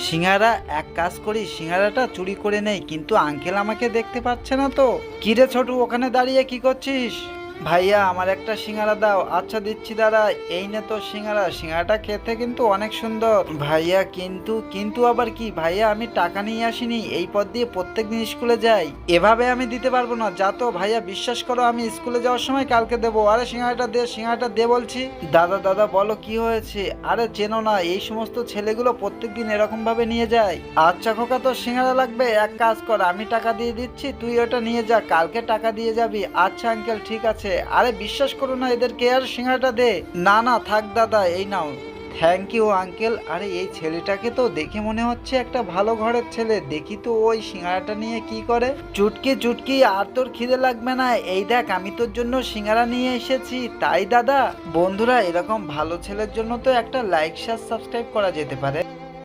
সিঙ্গারা এক কাজ করি, সিঙ্গারাটা চুরি করে নেই, কিন্তু আঙ্কেল আমাকে দেখতে পাচ্ছে না তো। কিরে ছোটু, ওখানে দাঁড়িয়ে কি করছিস? ভাইয়া আমার একটা সিঙ্গারা দাও। আচ্ছা দিচ্ছি দাঁড়া। এই নে তো সিঙ্গারা। সিঙ্গারাটা খেতে কিন্তু অনেক সুন্দর। ভাইয়া কিন্তু কিন্তু আবার কি ভাইয়া, আমি টাকা নিয়ে আসিনি, এই পথ দিয়ে প্রত্যেকদিন স্কুলে যাই, এভাবে আমি দিতে পারবো না। যা তো ভাইয়া, বিশ্বাস করো আমি স্কুলে যাওয়ার সময় কালকে দেবো। আরে সিঙ্গারাটা দে, সিঙ্গারাটা দে বলছি। দাদা দাদা বলো কি হয়েছে? আরে চেনো না এই সমস্ত ছেলেগুলো প্রত্যেকদিন এরকম ভাবে নিয়ে যায়। আচ্ছা খোকা, তো সিঙ্গারা লাগবে, এক কাজ কর, আমি টাকা দিয়ে দিচ্ছি, তুই ওটা নিয়ে যা, কালকে টাকা দিয়ে যাবি। আচ্ছা আঙ্কেল ঠিক আছে। আরে বিশ্বাস করো না এদেরকে, আর সিঙ্গারাটা দে। না না থাক দাদা, এই নাও। Thank you uncle. আরে এই ছেলেটাকে তো দেখে মনে হচ্ছে একটা ভালো ঘরের ছেলে। দেখি তো ওই সিঙ্গারাটা নিয়ে কি করে। চুটকি চুটকি, আর তোর খিদে লাগবে না? এই দেখ আমি তোর জন্য সিঙ্গারা নিয়ে এসেছি। তাই দাদা, বন্ধুরা এরকম ভালো ছেলের জন্য তো একটা লাইক শেয়ার সাবস্ক্রাইব করা যেতে পারে।